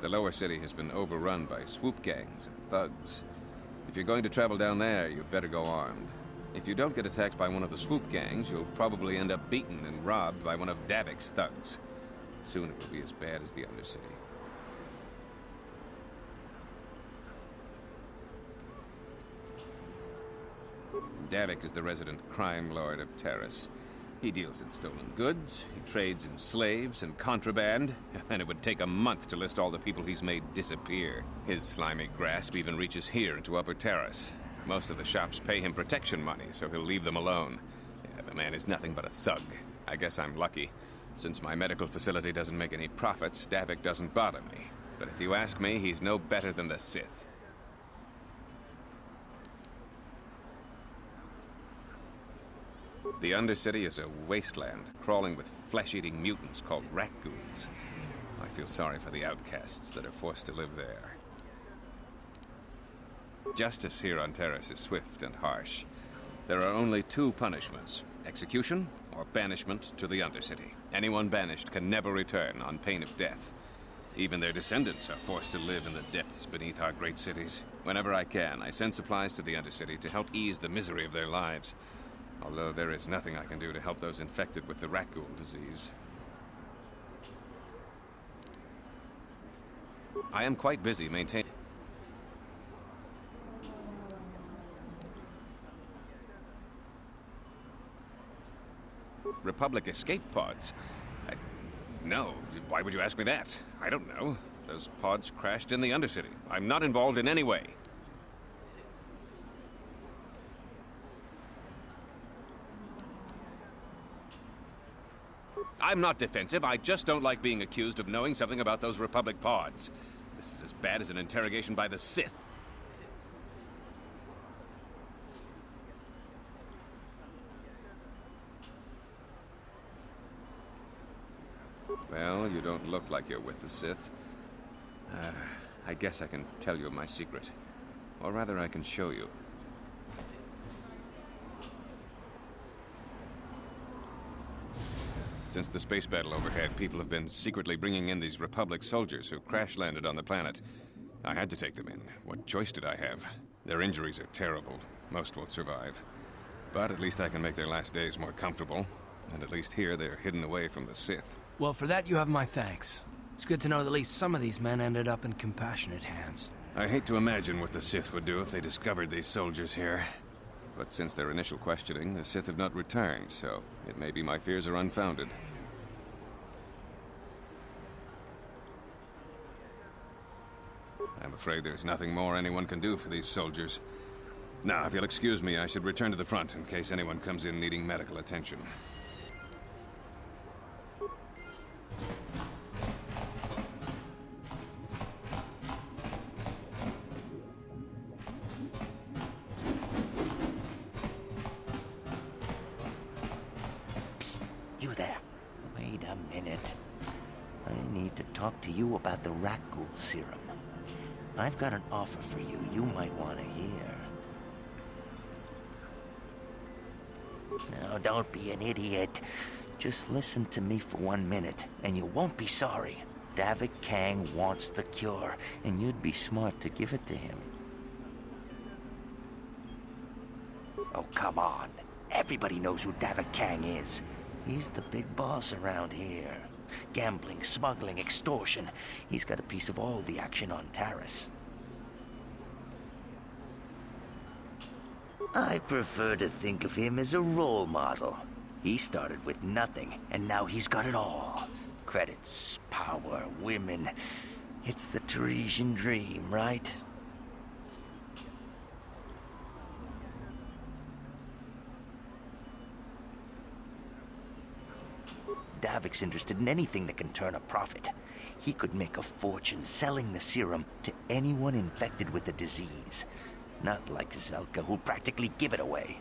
The lower city has been overrun by swoop gangs and thugs. If you're going to travel down there, you'd better go armed. If you don't get attacked by one of the swoop gangs, you'll probably end up beaten and robbed by one of Davik's thugs. Soon it will be as bad as the Undercity. Davik is the resident crime lord of Taras. He deals in stolen goods, he trades in slaves and contraband, and it would take a month to list all the people he's made disappear. His slimy grasp even reaches here into Upper Taras. Most of the shops pay him protection money, so he'll leave them alone. Yeah, the man is nothing but a thug. I guess I'm lucky. Since my medical facility doesn't make any profits, Davik doesn't bother me. But if you ask me, he's no better than the Sith. The Undercity is a wasteland, crawling with flesh-eating mutants called raccoons. I feel sorry for the outcasts that are forced to live there. Justice here on Taras is swift and harsh. There are only two punishments: execution or banishment to the Undercity. Anyone banished can never return on pain of death. Even their descendants are forced to live in the depths beneath our great cities. Whenever I can, I send supplies to the Undercity to help ease the misery of their lives. Although there is nothing I can do to help those infected with the raccoon disease. I am quite busy maintaining... Republic escape pods? No, why would you ask me that? I don't know. Those pods crashed in the Undercity. I'm not involved in any way. I'm not defensive, I just don't like being accused of knowing something about those Republic pods. This is as bad as an interrogation by the Sith. Well, you don't look like you're with the Sith. I guess I can tell you my secret. Or rather, I can show you. Since the space battle overhead, people have been secretly bringing in these Republic soldiers who crash-landed on the planet. I had to take them in. What choice did I have? Their injuries are terrible. Most won't survive. But at least I can make their last days more comfortable. And at least here, they're hidden away from the Sith. Well, for that, you have my thanks. It's good to know that at least some of these men ended up in compassionate hands. I hate to imagine what the Sith would do if they discovered these soldiers here. But since their initial questioning, the Sith have not returned, so it may be my fears are unfounded. I'm afraid there's nothing more anyone can do for these soldiers. Now, if you'll excuse me, I should return to the front in case anyone comes in needing medical attention. You there. Wait a minute. I need to talk to you about the raccoon serum. I've got an offer for you might want to hear. Now, don't be an idiot. Just listen to me for 1 minute, and you won't be sorry. Davik Kang wants the cure, and you'd be smart to give it to him. Oh, come on. Everybody knows who Davik Kang is. He's the big boss around here. Gambling, smuggling, extortion. He's got a piece of all the action on Taras. I prefer to think of him as a role model. He started with nothing, and now he's got it all. Credits, power, women. It's the Taresian dream, right? Davik's interested in anything that can turn a profit. He could make a fortune selling the serum to anyone infected with the disease. Not like Zelka, who'll practically give it away.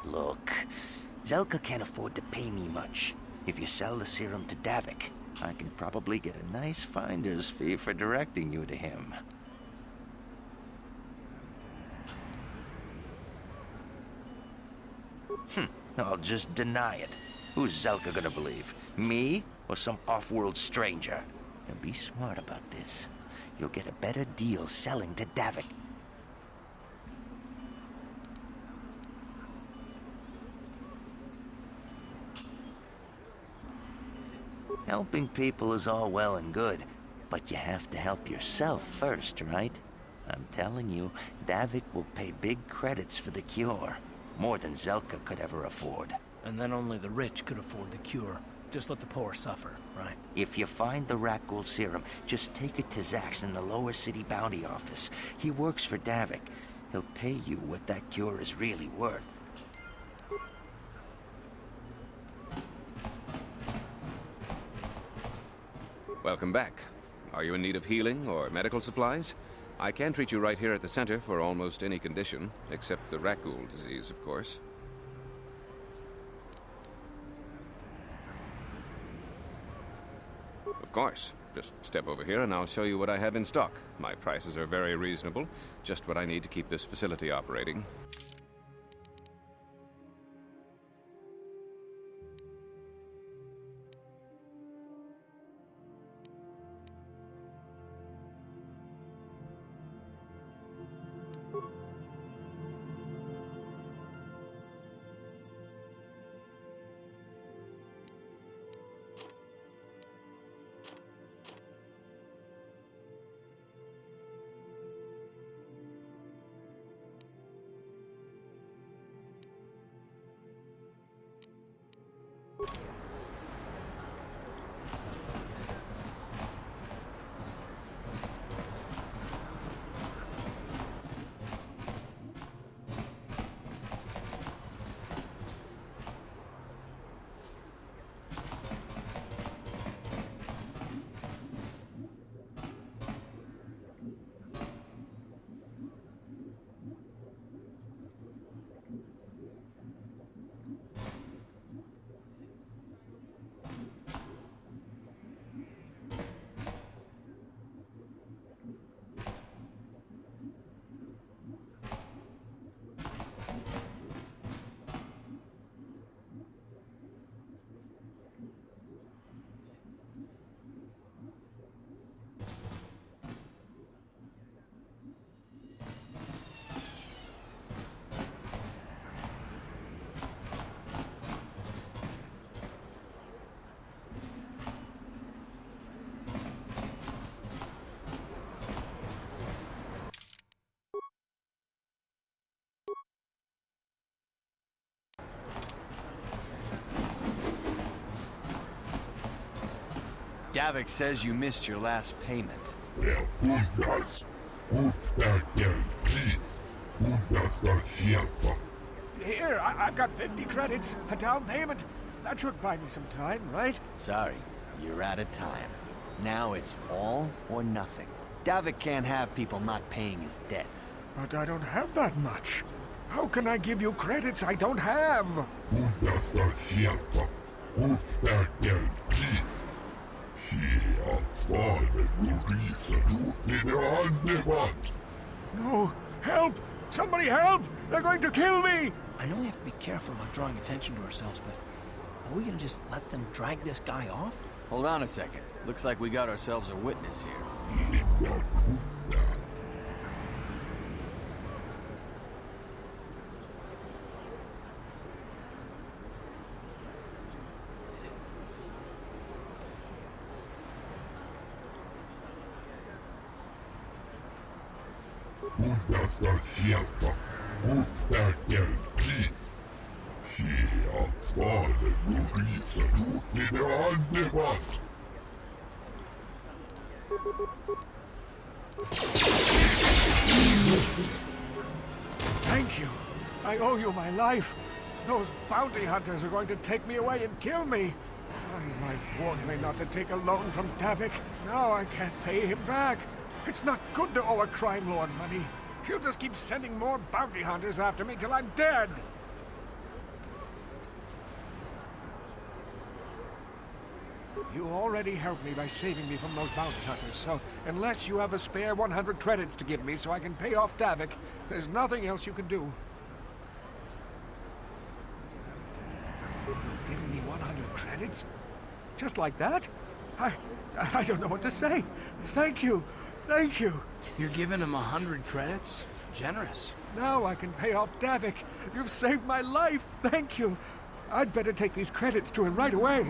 Look, Zelka can't afford to pay me much. If you sell the serum to Davik, I can probably get a nice finder's fee for directing you to him. I'll just deny it. Who's Zelka gonna believe? Me or some off-world stranger? And be smart about this. You'll get a better deal selling to Davik. Helping people is all well and good, but you have to help yourself first, right? I'm telling you, Davik will pay big credits for the cure. More than Zelka could ever afford. And then only the rich could afford the cure. Just let the poor suffer, right? If you find the Rakghoul serum, just take it to Zax in the lower city bounty office. He works for Davik. He'll pay you what that cure is really worth. Welcome back. Are you in need of healing or medical supplies? I can treat you right here at the center for almost any condition, except the Rakghoul disease, of course. Of course. Just step over here and I'll show you what I have in stock. My prices are very reasonable, just what I need to keep this facility operating. Davik says you missed your last payment. Der Bundas, Gustav der Chief, Bundas der Schärfer. Here, I've got 50 credits, a down payment. That should buy me some time, right? Sorry, you're out of time. Now it's all or nothing. Davik can't have people not paying his debts. But I don't have that much. How can I give you credits I don't have? Bundas der Schärfer, Gustav der Chief. No! Help! Somebody help! They're going to kill me! I know we have to be careful about drawing attention to ourselves, but are we gonna just let them drag this guy off? Hold on a second. Looks like we got ourselves a witness here. Bundas der Schärfer, Gustav der Chief. Thank you. I owe you my life. Those bounty hunters are going to take me away and kill me. My wife warned me not to take a loan from Davik. Now I can't pay him back. It's not good to owe a crime lord money. He'll just keep sending more bounty hunters after me till I'm dead. You already helped me by saving me from those bounty hunters, so unless you have a spare 100 credits to give me so I can pay off Davik, there's nothing else you can do. Giving me 100 credits? Just like that? I don't know what to say. Thank you. Thank you. You're giving him 100 credits? Generous. Now I can pay off Davik. You've saved my life. Thank you. I'd better take these credits to him right away.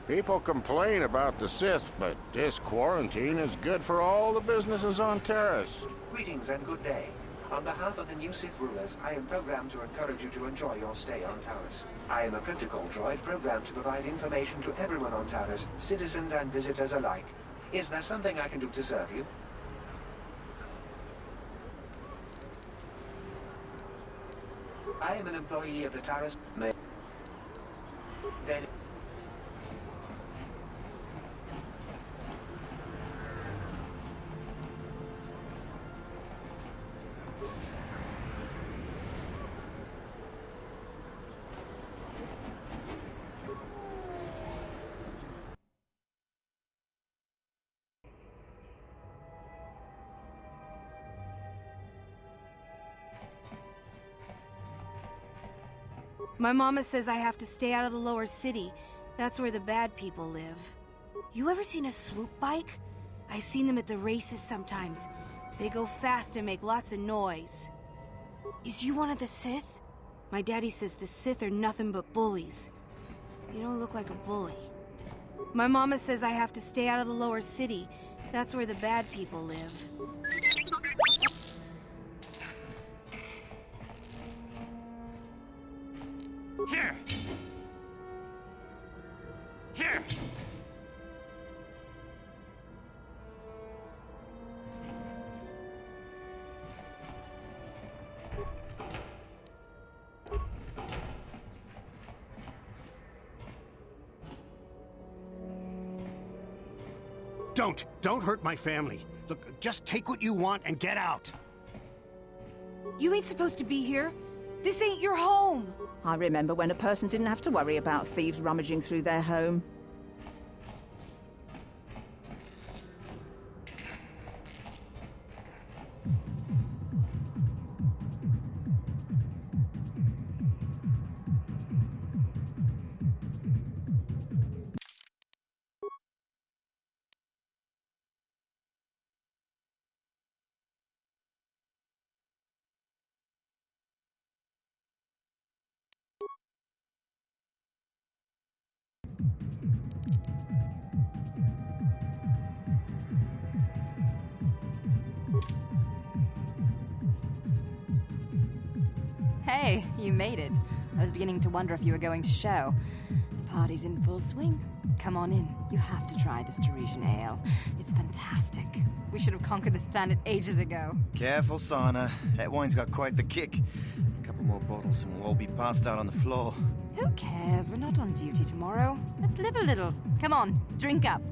People complain about the Sith, but this quarantine is good for all the businesses on Terrace. Greetings and good day. On behalf of the new Sith rulers, I am programmed to encourage you to enjoy your stay on Taurus. I am a protocol droid programmed to provide information to everyone on Taurus, citizens and visitors alike. Is there something I can do to serve you? I am an employee of the Taurus. My mama says I have to stay out of the lower city. That's where the bad people live. You ever seen a swoop bike? I've seen them at the races sometimes. They go fast and make lots of noise. Is you one of the Sith? My daddy says the Sith are nothing but bullies. You don't look like a bully. My mama says I have to stay out of the lower city. That's where the bad people live. Here! Here! Don't hurt my family. Look, just take what you want and get out. You ain't supposed to be here. This ain't your home. I remember when a person didn't have to worry about thieves rummaging through their home. Hey, you made it. I was beginning to wonder if you were going to show. The party's in full swing. Come on in. You have to try this Tarisian ale. It's fantastic. We should have conquered this planet ages ago. Careful, Sana. That wine's got quite the kick. A couple more bottles and we'll all be passed out on the floor. Who cares? We're not on duty tomorrow. Let's live a little. Come on, drink up.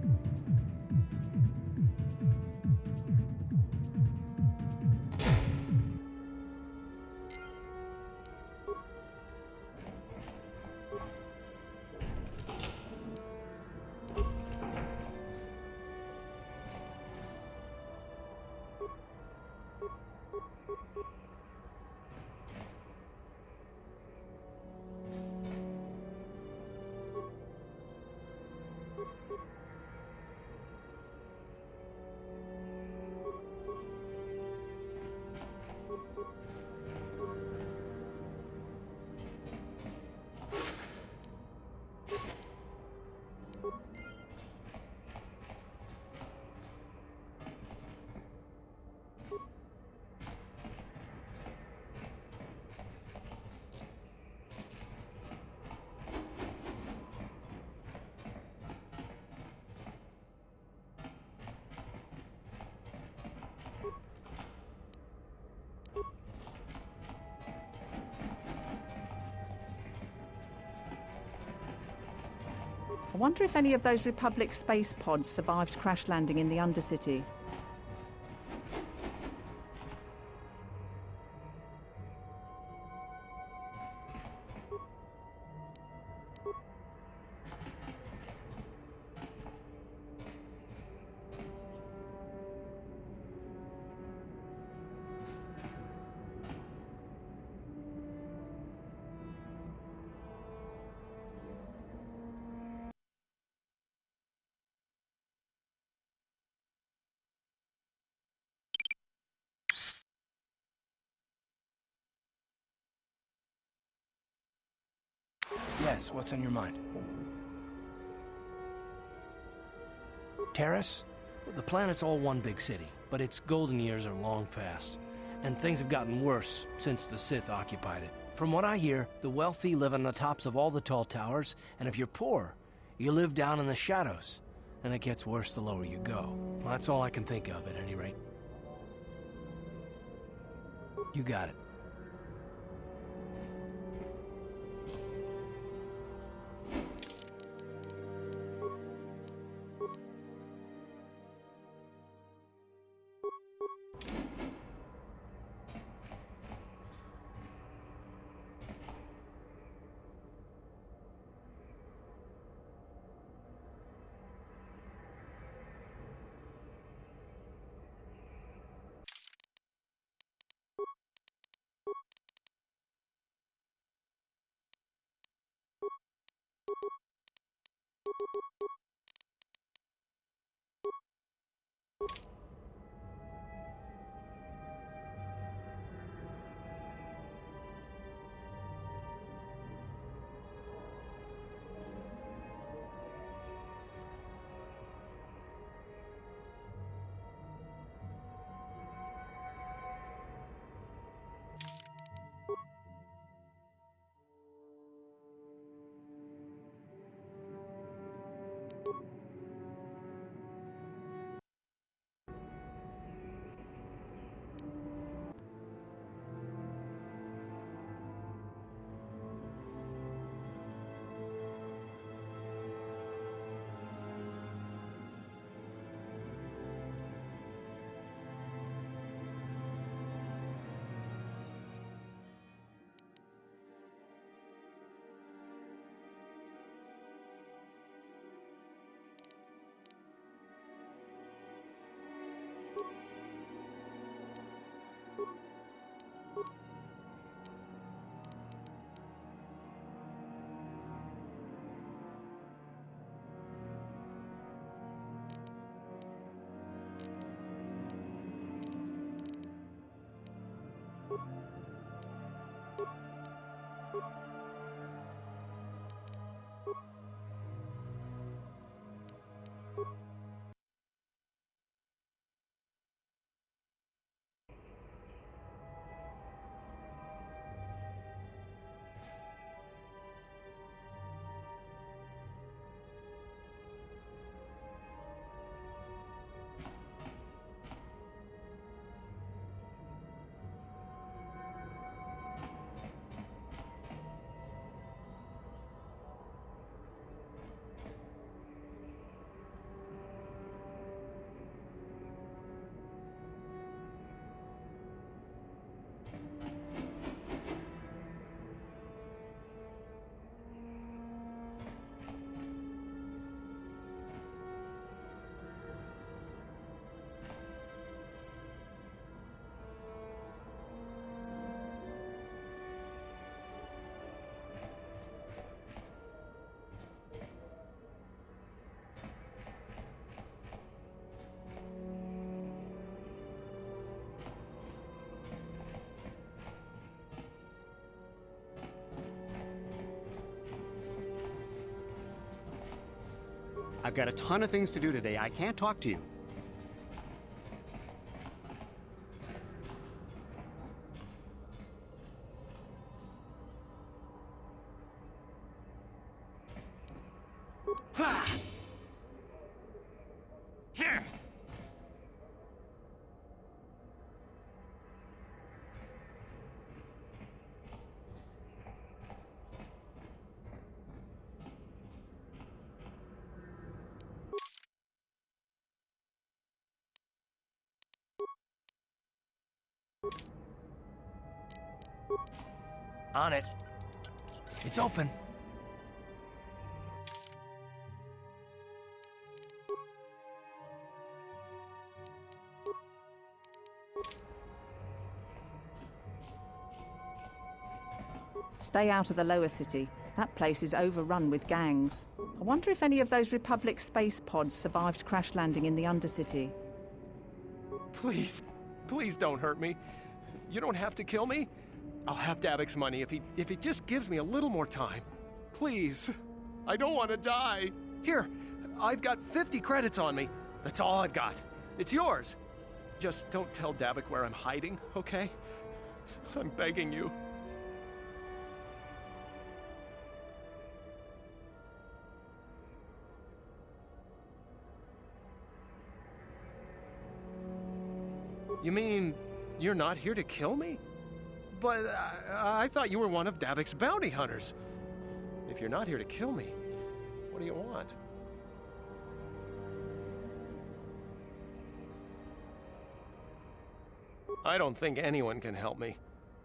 I wonder if any of those Republic space pods survived crash landing in the Undercity. Yes, what's on your mind? Terrace? The planet's all one big city, but its golden years are long past. And things have gotten worse since the Sith occupied it. From what I hear, the wealthy live on the tops of all the tall towers, and if you're poor, you live down in the shadows. And it gets worse the lower you go. Well, that's all I can think of, at any rate. You got it. I've got a ton of things to do today. I can't talk to you. Here! On it. It's open. Stay out of the lower city. That place is overrun with gangs. I wonder if any of those Republic space pods survived crash landing in the Undercity. Please, please don't hurt me. You don't have to kill me. I'll have Davik's money if he just gives me a little more time. Please. I don't want to die. Here, I've got 50 credits on me. That's all I've got. It's yours. Just don't tell Davik where I'm hiding, okay? I'm begging you. You mean you're not here to kill me? But I thought you were one of Davik's bounty hunters. If you're not here to kill me, what do you want? I don't think anyone can help me.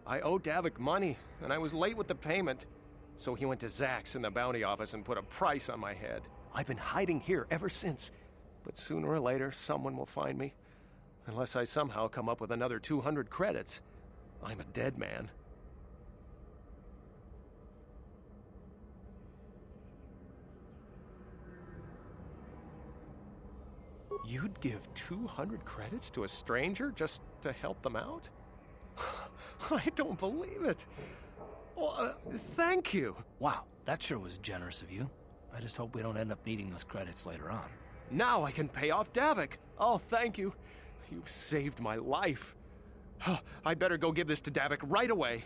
I owe Davik money, and I was late with the payment. So he went to Zach's in the bounty office and put a price on my head. I've been hiding here ever since. But sooner or later, someone will find me. Unless I somehow come up with another 200 credits. I'm a dead man. You'd give 200 credits to a stranger just to help them out? I don't believe it. Well, thank you. Wow, that sure was generous of you. I just hope we don't end up needing those credits later on. Now I can pay off Davik. Oh, thank you. You've saved my life. I better go give this to Davik right away.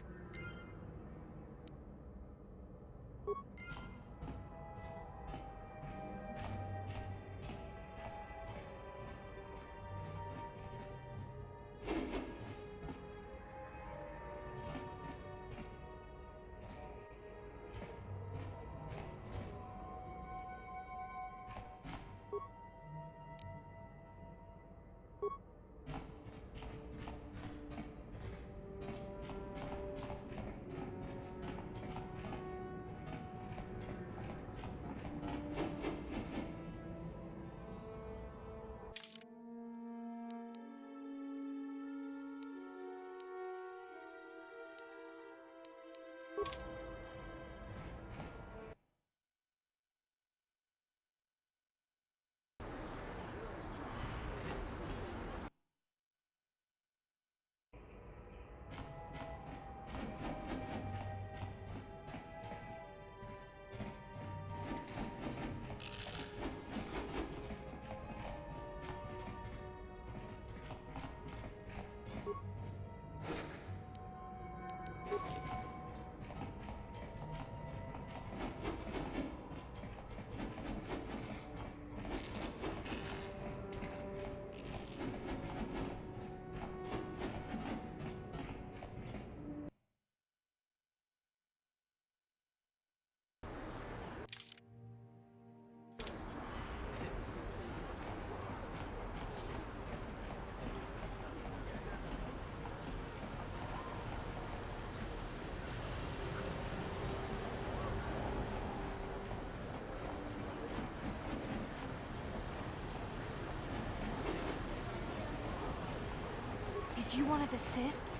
Is you one of the Sith?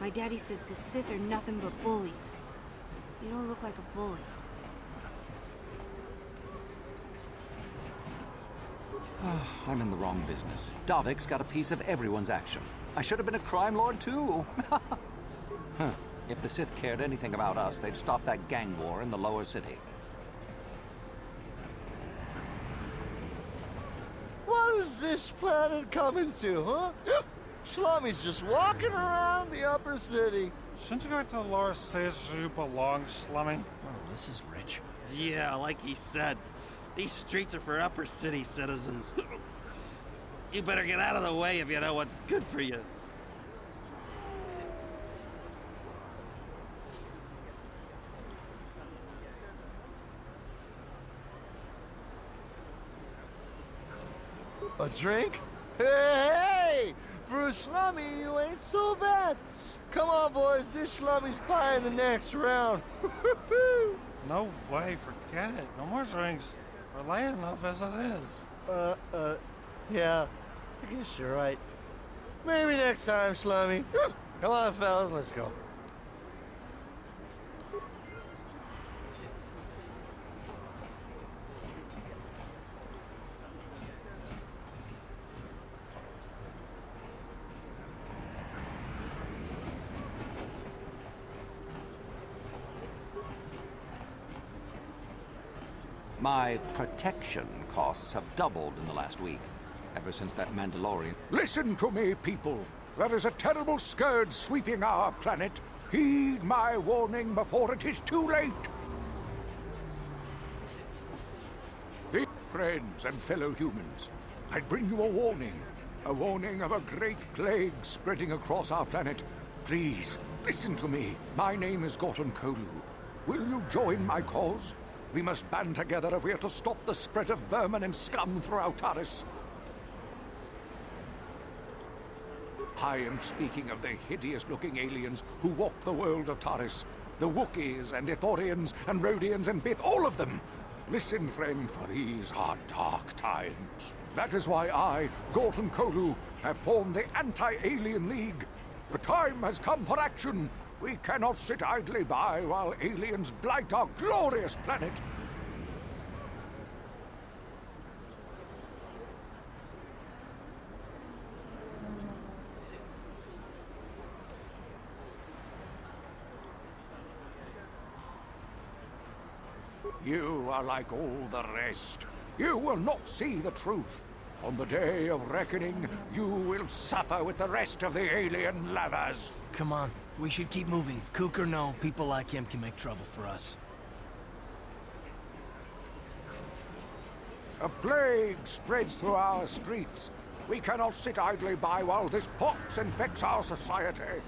My daddy says the Sith are nothing but bullies. You don't look like a bully. I'm in the wrong business. Davik's got a piece of everyone's action. I should have been a crime lord too. Huh. If the Sith cared anything about us, they'd stop that gang war in the lower city. What is this planet coming to, huh? Slummy's just walking around the upper city. Shouldn't you go to the lower cities you belong, Slummy? Oh, this is rich. Yeah, like he said. These streets are for upper city citizens. You better get out of the way if you know what's good for you. A drink? Hey! For a slummy, you ain't so bad. Come on, boys. This slummy's buying the next round. No way. Forget it. No more drinks. We're late enough as it is. Yeah. I guess you're right. Maybe next time, slummy. Come on, fellas. Let's go. My protection costs have doubled in the last week, ever since that Mandalorian... Listen to me, people. There is a terrible scourge sweeping our planet. Heed my warning before it is too late. Friends and fellow humans, I bring you a warning of a great plague spreading across our planet. Please, listen to me. My name is Kotor. Will you join my cause? We must band together if we are to stop the spread of vermin and scum throughout Taris. I am speaking of the hideous-looking aliens who walk the world of Taris. The Wookiees and Ithorians and Rhodians and Bith, all of them. Listen, friend, for these are dark times. That is why I, Gorton Kolu, have formed the Anti-Alien League. The time has come for action. We cannot sit idly by while aliens blight our glorious planet. You are like all the rest. You will not see the truth. On the day of reckoning, you will suffer with the rest of the alien lovers. Come on, we should keep moving. Kook or no, people like him can make trouble for us. A plague spreads through our streets. We cannot sit idly by while this pox infects our society.